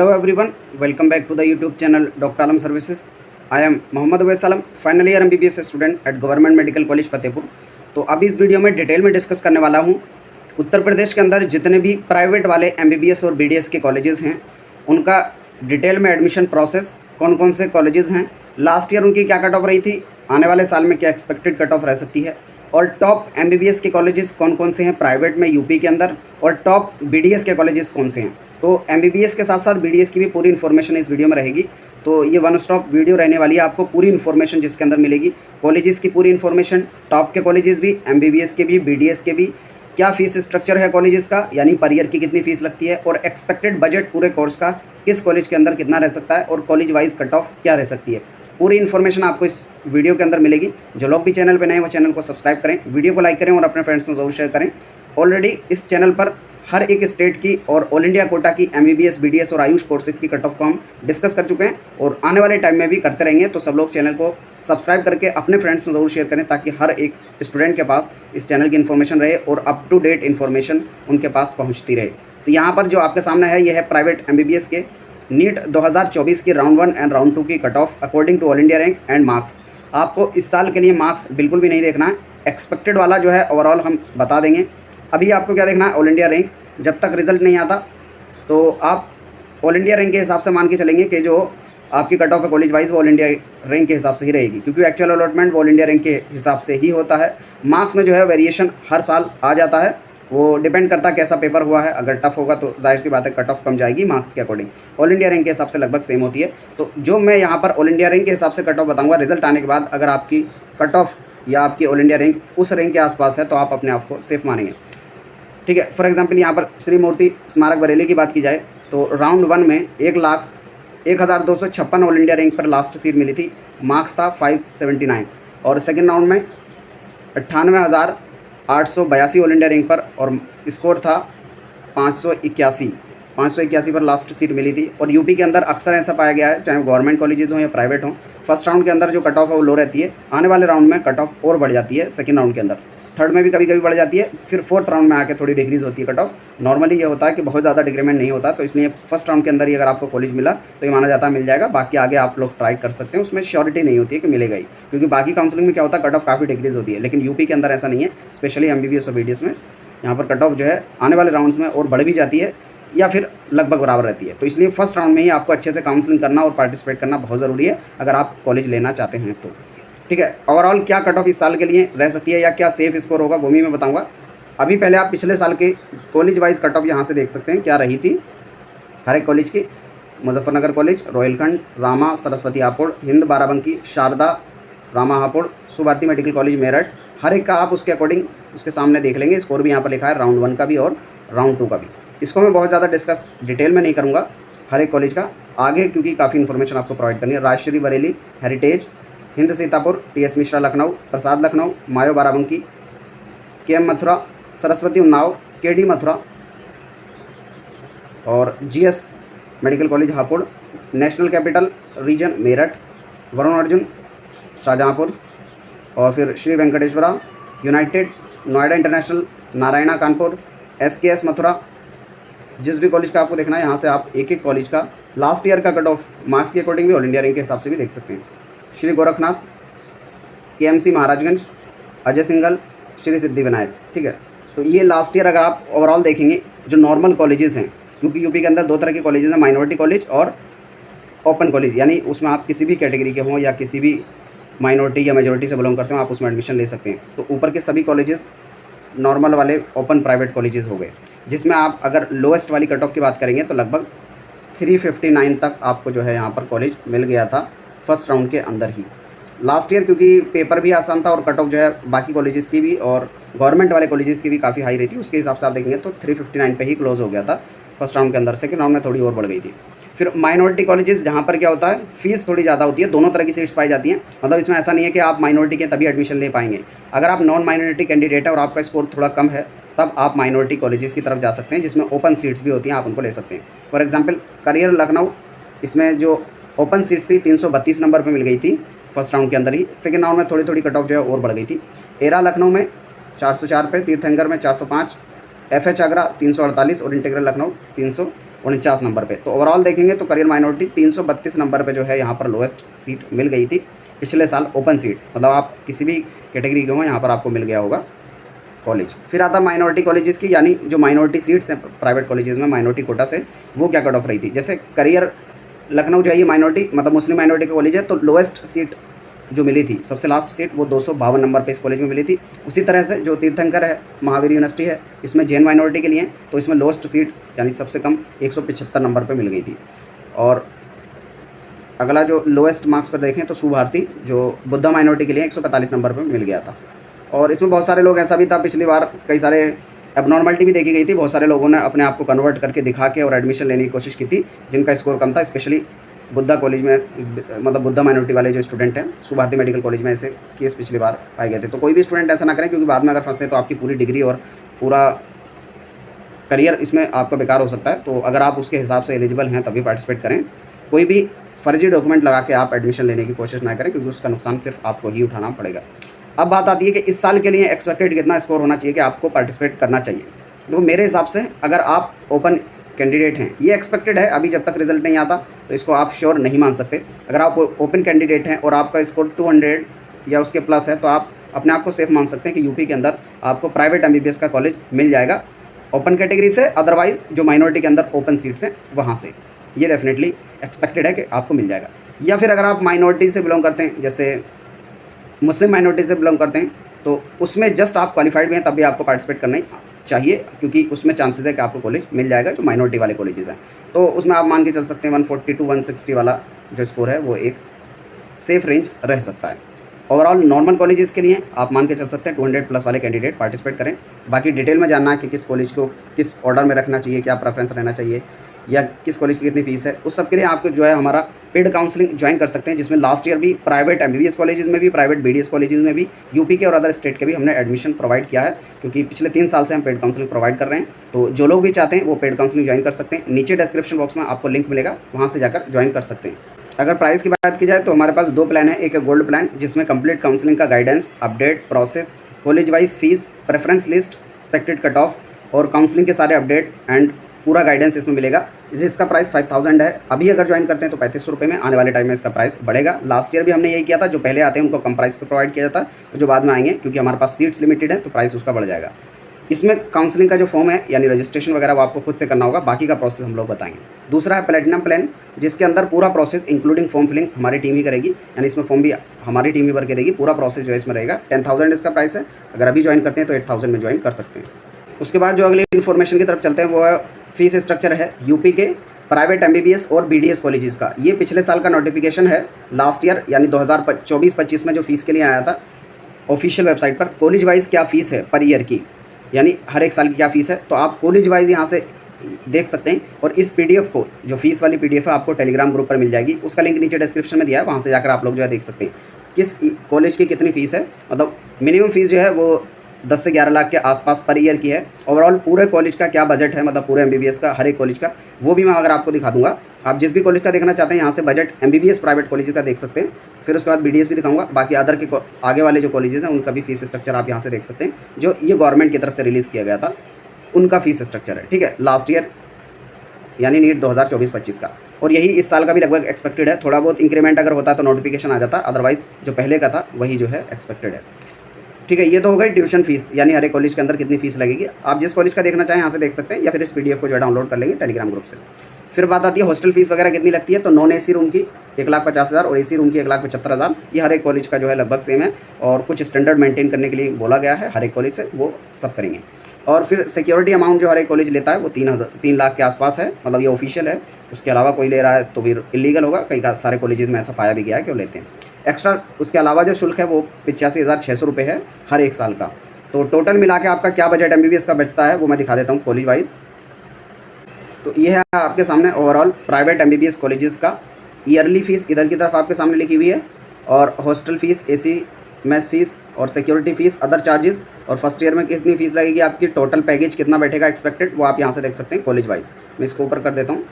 Hello everyone, welcome back to the YouTube channel Dr. Alam Services. I am Mohammad Awais Alam, final year MBBS student at government medical college Fatehpur. तो अभी इस video में detail में discuss करने वाला हूँ उत्तर प्रदेश के अंदर जितने भी प्राइवेट वाले MBBS और BDS के कॉलेजेस हैं उनका डिटेल में एडमिशन प्रोसेस, कौन कौन से कॉलेजेस हैं, लास्ट ईयर उनकी क्या कट ऑफ रही थी, आने वाले साल में क्या एक्सपेक्टेड कट ऑफ रह सकती है, और टॉप MBBS के कॉलेजेस कौन कौन से हैं प्राइवेट में यूपी के अंदर, और टॉप BDS के कॉलेजेस कौन से हैं। तो MBBS के साथ साथ BDS की भी पूरी इन्फॉर्मेशन इस वीडियो में रहेगी। तो ये वन स्टॉप वीडियो रहने वाली है, आपको पूरी इन्फॉर्मेशन जिसके अंदर मिलेगी, कॉलेजेस की पूरी इन्फॉर्मेशन, टॉप के कॉलेजेस भी, MBBS के भी, BDS के भी, क्या फ़ीस स्ट्रक्चर है कॉलेजेस का, यानी पर ईयर की कितनी फ़ीस लगती है, और एक्सपेक्टेड बजट पूरे कोर्स का किस कॉलेज के अंदर कितना रह सकता है, और कॉलेज वाइज कट ऑफ क्या रह सकती है। पूरी इन्फॉर्मेशन आपको इस वीडियो के अंदर मिलेगी। जो लोग भी चैनल पे नए हैं वो चैनल को सब्सक्राइब करें, वीडियो को लाइक करें और अपने फ्रेंड्स को ज़रूर शेयर करें। ऑलरेडी इस चैनल पर हर एक स्टेट की और ऑल इंडिया कोटा की MBBS, BDS और आयुष कोर्सेज की कट ऑफ को हम डिस्कस कर चुके हैं और आने वाले टाइम में भी करते रहेंगे। तो सब लोग चैनल को सब्सक्राइब करके अपने फ्रेंड्स को ज़रूर शेयर करें ताकि हर एक स्टूडेंट के पास इस चैनल की इन्फॉर्मेशन रहे और अप टू डेट इन्फॉर्मेशन उनके पास पहुँचती रहे। तो यहाँ पर जो आपके सामने है ये है प्राइवेट MBBS के नीट 2024 की राउंड 1 एंड राउंड 2 की cut off according to all India rank and marks. आपको इस साल के लिए मार्क्स बिल्कुल भी नहीं देखना है, एक्सपेक्टेड वाला जो है ओवरऑल हम बता देंगे। अभी आपको क्या देखना है, ऑल इंडिया रैंक। जब तक रिजल्ट नहीं आता तो आप ऑल इंडिया रैंक के हिसाब से मान के चलेंगे कि जो आपकी कट ऑफ है कॉलेज वाइज वो ऑल इंडिया रैंक के हिसाब से ही रहेगी, क्योंकि actual allotment all India rank के हिसाब से ही होता है। मार्क्स में जो है वेरिएशन हर साल आ जाता है, वो डिपेंड करता है कैसा पेपर हुआ है। अगर टफ होगा तो जाहिर सी बात है कट ऑफ कम जाएगी मार्क्स के अकॉर्डिंग। ऑल इंडिया रैंक के हिसाब से लगभग सेम होती है। तो जो मैं यहाँ पर ऑल इंडिया रैंक के हिसाब से कट ऑफ बताऊँगा, रिजल्ट आने के बाद अगर आपकी कट ऑफ या आपकी ऑल इंडिया रैंक उस रैंक के आसपास है तो आप अपने आप को सेफ मानेंगे। ठीक है, फॉर एग्जांपल यहाँ पर श्री मूर्ति स्मारक बरेली की बात की जाए तो राउंड 1 में 1,01,256 ऑल इंडिया रैंक पर लास्ट सीट मिली थी, मार्क्स था 579, और सेकेंड राउंड में 98,882 ऑल इंडिया रैंक पर और स्कोर था 581 पर लास्ट सीट मिली थी। और यूपी के अंदर अक्सर ऐसा पाया गया है, चाहे गवर्नमेंट कॉलेजेस हों या प्राइवेट हों, फर्स्ट राउंड के अंदर जो कट ऑफ है वो लो रहती है, आने वाले राउंड में कट ऑफ और बढ़ जाती है, सेकंड राउंड के अंदर, थर्ड में भी कभी कभी बढ़ जाती है, फिर फोर्थ राउंड में आके थोड़ी डिक्रीज होती है कट ऑफ। नॉर्मली ये होता है कि बहुत ज़्यादा डिक्रीमेंट नहीं होता, तो इसलिए फर्स्ट राउंड के अंदर ही अगर आपको कॉलेज मिला तो ये माना जाता है मिल जाएगा। बाकी आगे आप लोग ट्राई कर सकते हैं, उसमें श्योरिटी नहीं होती है कि मिलेगा ही, क्योंकि बाकी काउंसलिंग में क्या होता है कट ऑफ काफ़ी डिक्रीज होती है, लेकिन यूपी के अंदर ऐसा नहीं है। स्पेशली MBBS और BDS में यहाँ पर कट ऑफ जो है आने वाले राउंड्स में और बढ़ भी जाती है या फिर लगभग बराबर रहती है। तो इसलिए फर्स्ट राउंड में ही आपको अच्छे से काउंसलिंग करना और पार्टिसिपेट करना बहुत ज़रूरी है अगर आप कॉलेज लेना चाहते हैं तो। ठीक है, ओवरऑल क्या कट ऑफ इस साल के लिए रह सकती है या क्या सेफ स्कोर होगा वो भी मैं बताऊंगा। अभी पहले आप पिछले साल के कॉलेज वाइज कट ऑफ यहाँ से देख सकते हैं क्या रही थी हर एक कॉलेज की। Muzaffarnagar college, Rohilkhand, Rama Saraswati Hapur, Hind Barabanki, Sharda Rama Hapur, Subharti medical college Meerut, हर एक का आप उसके अकॉर्डिंग उसके सामने देख लेंगे। स्कोर भी यहाँ पर लिखा है राउंड 1 का भी और राउंड 2 का भी। इसको मैं बहुत ज़्यादा डिस्कस डिटेल में नहीं करूँगा हर एक कॉलेज का आगे, क्योंकि काफ़ी इन्फॉर्मेशन आपको प्रोवाइड करनी है। Rajshree Bareilly, Heritage, Hind Sitapur, TS Mishra Lucknow, Prasad Lucknow, Mayo Barabanki, KM Mathura, Saraswati Unnao, KD Mathura और GS Medical College Hapur, National Capital Region Meerut, Varun Arjun Shahjahanpur, और फिर Shri Venkateshwara, United, Noida International, Narayana Kanpur, SKS Mathura. जिस भी कॉलेज का आपको देखना है यहाँ से आप एक एक कॉलेज का लास्ट ईयर का कट ऑफ मार्क्स के अकॉर्डिंग भी ऑल इंडिया रैंक के हिसाब से भी देख सकते हैं। श्री गोरखनाथ, KMC महाराजगंज, अजय सिंघल, श्री सिद्धि विनायक। ठीक है, तो ये लास्ट ईयर अगर आप ओवरऑल देखेंगे जो नॉर्मल कॉलेजेस हैं, क्योंकि यूपी के अंदर दो तरह के कॉलेजेस हैं, माइनॉरिटी कॉलेज और ओपन कॉलेज, यानी उसमें आप किसी भी कैटेगरी के हों या किसी भी माइनॉरिटी या मेजॉरिटी से बिलोंग करते हो आप उसमें एडमिशन ले सकते हैं। तो ऊपर के सभी कॉलेजेस नॉर्मल वाले ओपन प्राइवेट कॉलेजेस हो गए, जिसमें आप अगर लोएस्ट वाली कट ऑफ की बात करेंगे तो लगभग 359 तक आपको जो है यहाँ पर कॉलेज मिल गया था फर्स्ट राउंड के अंदर ही लास्ट ईयर, क्योंकि पेपर भी आसान था और कट ऑफ जो है बाकी कॉलेजेस की भी और गवर्नमेंट वाले कॉलेजेस की भी काफ़ी हाई रही थी। उसके हिसाब से आप देखेंगे तो 359 पे ही क्लोज हो गया था फर्स्ट राउंड के अंदर। सेकंड राउंड में थोड़ी और बढ़ गई थी। फिर माइनॉरिटी कॉलेजेस जहाँ पर क्या होता है फीस थोड़ी ज़्यादा होती है, दोनों तरह की सीट्स पाई जाती हैं। मतलब इसमें ऐसा नहीं है कि आप माइनॉरिटी के तभी एडमिशन ले पाएंगे। अगर आप नॉन माइनॉरिटी कैंडिडेट है और आपका स्कोर थोड़ा कम है तब आप माइनॉरिटी कॉलेजेस की तरफ जा सकते हैं, जिसमें ओपन सीट्स भी होती हैं, आप उनको ले सकते हैं। फॉर एग्जाम्पल करियर लखनऊ, इसमें जो ओपन सीट्स थी 332 नंबर पर मिल गई थी फर्स्ट राउंड के अंदर ही। सेकेंड राउंड में थोड़ी थोड़ी कट ऑफ जो है और बढ़ गई थी। एरा लखनऊ में 404 पे, तीर्थंकर में 405, FH आगरा 348 और इंटीग्रल लखनऊ 49 नंबर पे। तो ओवरऑल देखेंगे तो करियर माइनॉरिटी 332 नंबर पे जो है यहाँ पर लोएस्ट सीट मिल गई थी पिछले साल ओपन सीट, मतलब आप किसी भी कैटेगरी के हो यहाँ पर आपको मिल गया होगा कॉलेज। फिर आता माइनॉरिटी कॉलेजेस की, यानी जो माइनॉरिटी सीट्स हैं प्राइवेट कॉलेजेस में माइनॉरिटी कोटा से, वो क्या कट ऑफ रही थी। जैसे करियर लखनऊ जो है ये माइनॉरिटी मतलब मुस्लिम माइनॉरिटी का कॉलेज है, तो लोएस्ट सीट जो मिली थी, सबसे लास्ट सीट वो 252 नंबर पे इस कॉलेज में मिली थी। उसी तरह से जो तीर्थंकर है महावीर यूनिवर्सिटी है, इसमें जैन माइनॉरिटी के लिए, तो इसमें लोएस्ट सीट यानी सबसे कम 175 नंबर पे मिल गई थी। और अगला जो लोएस्ट मार्क्स पर देखें तो सुभारती जो बुद्धा माइनॉरिटी के लिए 145 नंबर पर मिल गया था। और इसमें बहुत सारे लोग, ऐसा भी था पिछली बार कई सारे एबनॉर्मलिटी भी देखी गई थी, बहुत सारे लोगों ने अपने आप को कन्वर्ट करके दिखा के और एडमिशन लेने की कोशिश की थी जिनका स्कोर कम था, स्पेशली बुद्धा कॉलेज में, मतलब बुद्धा माइनॉरिटी वाले जो स्टूडेंट हैं सुभारती मेडिकल कॉलेज में ऐसे केस पिछली बार पाए गए थे। तो कोई भी स्टूडेंट ऐसा ना करें, क्योंकि बाद में अगर फंसते तो आपकी पूरी डिग्री और पूरा करियर इसमें आपका बेकार हो सकता है। तो अगर आप उसके हिसाब से एलिजिबल हैं तभी पार्टिसिपेट करें। कोई भी फर्जी डॉक्यूमेंट लगा के आप एडमिशन लेने की कोशिश ना करें, क्योंकि उसका नुकसान सिर्फ आपको ही उठाना पड़ेगा। अब बात आती है कि इस साल के लिए एक्सपेक्टेड कितना स्कोर होना चाहिए कि आपको पार्टिसिपेट करना चाहिए। तो मेरे हिसाब से अगर आप ओपन कैंडिडेट हैं, ये एक्सपेक्टेड है, अभी जब तक रिजल्ट नहीं आता तो इसको आप श्योर नहीं मान सकते। अगर आप ओपन कैंडिडेट हैं और आपका स्कोर 200 या उसके प्लस है तो आप अपने आप को सेफ मान सकते हैं कि यूपी के अंदर आपको प्राइवेट MBBS का कॉलेज मिल जाएगा ओपन कैटेगरी से, अदरवाइज़ जो माइनॉरिटी के अंदर ओपन सीट्स हैं वहाँ से। ये डेफिनेटली एक्सपेक्टेड है कि आपको मिल जाएगा। या फिर अगर आप माइनॉरिटी से बिलोंग करते हैं, जैसे मुस्लिम माइनॉरिटी से बिलोंग करते हैं, तो उसमें जस्ट आप क्वालिफाइड भी हैं तब भी आपको पार्टिसिपेट करना ही चाहिए, क्योंकि उसमें चांसेस है कि आपको कॉलेज मिल जाएगा जो माइनॉरिटी वाले कॉलेजेस हैं। तो उसमें आप मान के चल सकते हैं 140 to 160 वाला जो स्कोर है वो एक सेफ रेंज रह सकता है। ओवरऑल नॉर्मल कॉलेजेस के लिए आप मान के चल सकते हैं 200 प्लस वाले कैंडिडेट पार्टिसिपेट करें। बाकी डिटेल में जानना है कि किस कॉलेज को किस ऑर्डर में रखना चाहिए, क्या प्रेफरेंस रहना चाहिए, या किस कॉलेज की कितनी फीस है, उस सब के लिए आपको जो है हमारा पेड काउंसलिंग ज्वाइन कर सकते हैं, जिसमें लास्ट ईयर भी प्राइवेट MBBS कॉलेजेस में भी, प्राइवेट BDS कॉलेजेस में भी, यूपी के और अदर स्टेट के भी हमने एडमिशन प्रोवाइड किया है, क्योंकि पिछले 3 साल से हम पेड काउंसलिंग प्रोवाइड कर रहे हैं। तो जो लोग भी चाहते हैं वो पेड काउंसलिंग ज्वाइन कर सकते हैं। नीचे डिस्क्रिप्शन बॉक्स में आपको लिंक मिलेगा, वहाँ से जाकर ज्वाइन कर सकते हैं। अगर प्राइस की बात की जाए तो हमारे पास 2 प्लान है। एक है गोल्ड प्लान, जिसमें कंप्लीट काउंसलिंग का guidance, update, process, college wise fees, preference list, expected cut off और काउंसलिंग के सारे अपडेट एंड पूरा गाइडेंस इसमें मिलेगा, जिसका प्राइस 5000 है। अभी अगर ज्वाइन करते हैं तो 3500 रुपये में, आने वाले टाइम में इसका प्राइस बढ़ेगा। लास्ट ईयर भी हमने यही किया था, जो पहले आते हैं उनको कम प्राइस पर प्रोवाइड किया जाता है, जो बाद में आएंगे क्योंकि हमारे पास सीट्स लिमिटेड है तो प्राइस उसका बढ़ जाएगा। इसमें काउंसलिंग का जो फॉर्म है यानी रजिस्ट्रेशन वगैरह वो आपको खुद से करना होगा, बाकी का प्रोसेस हम लोग बताएंगे। दूसरा है प्लेटिनम प्लान, जिसके अंदर पूरा प्रोसेस इंक्लूडिंग फॉर्म फिलिंग हमारी टीम ही करेगी, यानी इसमें फॉर्म भी हमारी टीम ही भर के देगी। पूरा प्रोसेस जो है इसमें रहेगा। 10,000 इसका प्राइस है। अगर अभी ज्वाइन करते हैं तो 8,000 में ज्वाइन कर सकते हैं। उसके बाद जो अगली इन्फॉर्मेशन की तरफ चलते हैं वो है फीस स्ट्रक्चर है यूपी के प्राइवेट MBBS और BDS कॉलेजेस का। ये पिछले साल का नोटिफिकेशन है, लास्ट ईयर यानी 2024-25 में जो फीस के लिए आया था ऑफिशियल वेबसाइट पर। कॉलेज वाइज क्या फ़ीस है पर ईयर की, यानी हर एक साल की क्या फ़ीस है, तो आप कॉलेज वाइज यहाँ से देख सकते हैं। और इस PDF को, जो फीस वाली PDF है, आपको टेलीग्राम ग्रुप पर मिल जाएगी। उसका लिंक नीचे डिस्क्रिप्शन में दिया है, वहाँ से जाकर आप लोग जो है देख सकते हैं किस कॉलेज की कितनी फ़ीस है। मतलब मिनिमम फ़ीस जो है वो 10 से 11 लाख के आसपास पर ईयर की है। ओवरऑल पूरे कॉलेज का क्या बजट है, मतलब पूरे MBBS का हर एक कॉलेज का, वो भी मैं अगर आपको दिखा दूंगा। आप जिस भी कॉलेज का देखना चाहते हैं यहाँ से बजट MBBS प्राइवेट कॉलेज का देख सकते हैं। फिर उसके बाद BDS भी दिखाऊंगा। बाकी अदर के आगे वाले जो कॉलेजेस हैं उनका भी फीस स्ट्रक्चर आप यहाँ से देख सकते हैं, जो ये गवर्नमेंट की तरफ से रिलीज़ किया गया था, उनका फीस स्ट्रक्चर है। ठीक है, लास्ट ईयर यानी नीट 2024-25 का। और यही इस साल का भी लगभग एक्सपेक्टेड है। थोड़ा बहुत इंक्रीमेंट अगर होता तो नोटिफिकेशन आ जाता, अदरवाइज जो पहले का था वही जो है एक्सपेक्टेड है। ठीक है, ये तो हो गई ट्यूशन फीस, यानी हर एक कॉलेज के अंदर कितनी फीस लगेगी। आप जिस कॉलेज का देखना चाहें यहाँ से देख सकते हैं, या फिर इस PDF को जो है डाउनलोड कर लेंगे टेलीग्राम ग्रुप से। फिर बात आती है हॉस्टल फीस वगैरह कितनी लगती है। तो नॉन AC रूम की 1,50,000 और AC रूम की 1,75,000। ये हर एक कॉलेज का जो है लगभग सेम है, और कुछ स्टैंडर्ड मेंटेन करने के लिए बोला गया है हर एक कॉलेज से, वो सब करेंगे। और फिर सिक्योरिटी अमाउंट जो हर एक कॉलेज लेता है वो 3 लाख के आसपास है, मतलब ये ऑफिशियल है। उसके अलावा कोई ले रहा है तो फिर इलीगल होगा। कई सारे कॉलेजेस में ऐसा पाया भी गया है कि वो लेते हैं एक्स्ट्रा। उसके अलावा जो शुल्क है वो 85,600 रुपये है हर एक साल का। तो टोटल मिला के आपका क्या बजट MBBS का बचता है वो मैं दिखा देता हूँ कॉलेज वाइज। तो ये है आपके सामने ओवरऑल प्राइवेट MBBS कॉलेजेस का ईयरली फीस इधर की तरफ आपके सामने लिखी हुई है, और hostel fees, AC mess fees और सिक्योरिटी फीस, अदर चार्जेस, और फर्स्ट ईयर में कितनी फीस लगेगी आपकी, टोटल पैकेज कितना बैठेगा एक्सपेक्टेड, वो आप यहाँ से देख सकते हैं कॉलेज वाइज। मैं इसको ऊपर कर देता हूँ।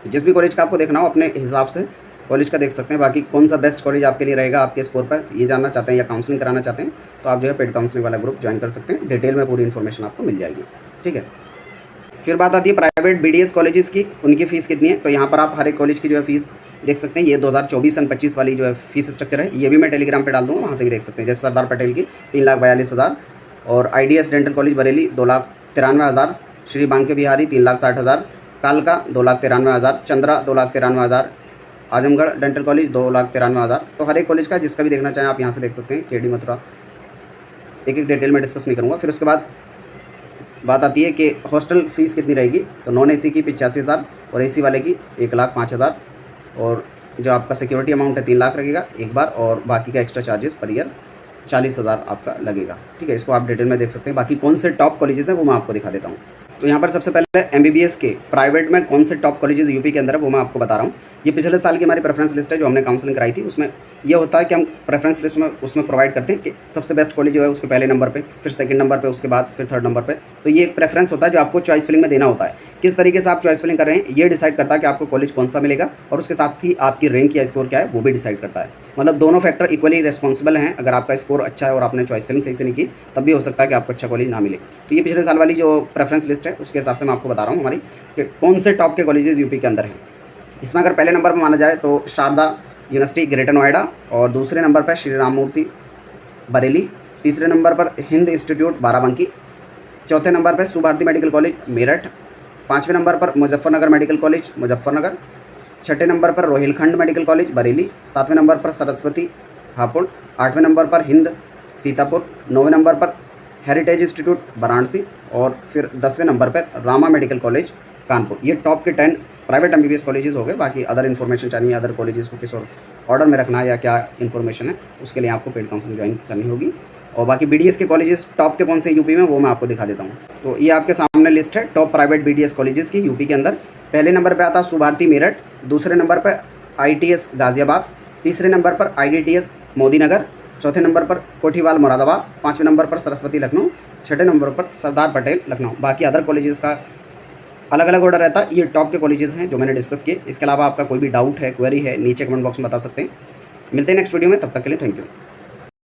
जिस भी कॉलेज का आपको देखना हो अपने हिसाब से कॉलेज का देख सकते हैं। बाकी कौन सा बेस्ट कॉलेज आपके लिए रहेगा आपके स्कोर पर, ये जानना चाहते हैं या काउंसलिंग कराना चाहते हैं तो आप जो है पेड काउंसलिंग वाला ग्रुप ज्वाइन कर सकते हैं। डिटेल में पूरी इन्फॉर्मेशन आपको मिल जाएगी। ठीक है, फिर बात आती है प्राइवेट BDS कॉलेजेस की, उनकी फ़ीस कितनी है। तो यहाँ पर आप हर एक कॉलेज की जो है फ़ीस देख सकते हैं। ये 2024-25 वाली जो है फ़ीस स्ट्रक्चर है, ये भी मैं टेलीग्राम पे डाल दूँगा, वहाँ से भी देख सकते हैं। जैसे सरदार पटेल की 3,42,000 और IDS dental college Bareilly 2,93,000, Shri Banke Bihari 3,60,000, कालका 2,93,000, चंद्रा 2,93,000, आजमगढ़ डेंटल कॉलेज 2,93,000। तो हर एक कॉलेज का जिसका भी देखना चाहें आप यहाँ से देख सकते हैं। KD मथुरा एक एक डिटेल में डिस्कस नहीं करूँगा। फिर उसके बाद बात आती है कि हॉस्टल फ़ीस कितनी रहेगी। तो नॉन AC की 85,000 और AC वाले की 1,05,000 और जो आपका सिक्योरिटी अमाउंट है 3 लाख लगेगा एक बार, और बाकी का एक्स्ट्रा चार्जेस पर ईयर 40,000 आपका लगेगा। ठीक है, इसको आप डिटेल में देख सकते हैं। बाकी कौन से टॉप कॉलेजेस हैं वो मैं आपको दिखा देता हूँ। तो यहाँ पर सबसे पहले MBBS के प्राइवेट में कौन से टॉप कॉलेजेस यूपी के अंदर है वो मैं आपको बता रहा हूँ। ये पिछले साल की हमारी प्रेफरेंस लिस्ट है जो हमने काउंसलिंग कराई थी। उसमें ये होता है कि हम प्रेफरेंस लिस्ट में उसमें प्रोवाइड करते हैं कि सबसे बेस्ट कॉलेज जो है उसके पहले नंबर पे, फिर सेकंड नंबर पे, उसके बाद फिर थर्ड नंबर पे। तो ये एक प्रेफरेंस होता है जो आपको चॉइस फिलिंग में देना होता है। किस तरीके से आप चॉइस फिलिंग कर रहे हैं ये डिसाइड करता है कि आपको कॉलेज कौन सा मिलेगा, और उसके साथ ही आपकी रैंक या स्कोर क्या है वो भी डिसाइड करता है। मतलब दोनों फैक्टर इक्वली रिस्पॉन्सिबल हैं। अगर आपका स्कोर अच्छा है और आपने चॉइस फिलिंग सही से नहीं की तब भी हो सकता है कि आपको अच्छा कॉलेज ना मिले। तो ये पिछले साल वाली जो प्रेफरेंस लिस्ट है उसके हिसाब से मैं आपको बता रहा हूँ हमारी कि कौन से टॉप के कॉलेजेस यूपी के अंदर हैं। इसमें अगर पहले नंबर पर माना जाए तो शारदा यूनिवर्सिटी ग्रेटर नोएडा, और दूसरे नंबर पर श्री राम मूर्ति बरेली, तीसरे नंबर पर हिंद इंस्टीट्यूट बाराबंकी, चौथे नंबर पर सुभारती मेडिकल कॉलेज मेरठ, पाँचवें नंबर पर मुजफ्फरनगर मेडिकल कॉलेज मुजफ्फरनगर, छठे नंबर पर रोहिलखंड मेडिकल कॉलेज बरेली, सातवें नंबर पर सरस्वती हापुड़, आठवें नंबर पर हिंद सीतापुर, नौवें नंबर पर हेरिटेज इंस्टीट्यूट वाराणसी, और फिर 10वें नंबर पर रामा मेडिकल कॉलेज कानपुर। ये टॉप के 10 प्राइवेट MBBS कॉलेजेस हो गए। बाकी अदर इन्फॉर्मेशन चाहिए, अदर कॉलेजेस को किस और ऑर्डर में रखना है या क्या इन्फॉर्मेशन है उसके लिए आपको पेड काउंसलिंग ज्वाइन करनी होगी। और बाकी BDS के कॉलेजेस टॉप के कौन से यूपी में वो मैं आपको दिखा देता हूँ। तो ये आपके सामने लिस्ट है टॉप प्राइवेट BDS कॉलेजेस की यूपी के अंदर। पहले नंबर पर आता सुभारती मेरठ, दूसरे नंबर पर ITS गाज़ियाबाद, तीसरे नंबर पर IDTS मोदीनगर, चौथे नंबर पर कोठीवाल मुरादाबाद, पाँचवें नंबर पर सरस्वती लखनऊ, छठे नंबर पर सरदार पटेल लखनऊ। बाकी अदर कॉलेजेस का अलग अलग ऑर्डर रहता है। ये टॉप के कॉलेजेस हैं जो मैंने डिस्कस किए। इसके अलावा आपका कोई भी डाउट है, क्वेरी है, नीचे कमेंट बॉक्स में बता सकते हैं। मिलते हैं नेक्स्ट वीडियो में, तब तक के लिए थैंक यू।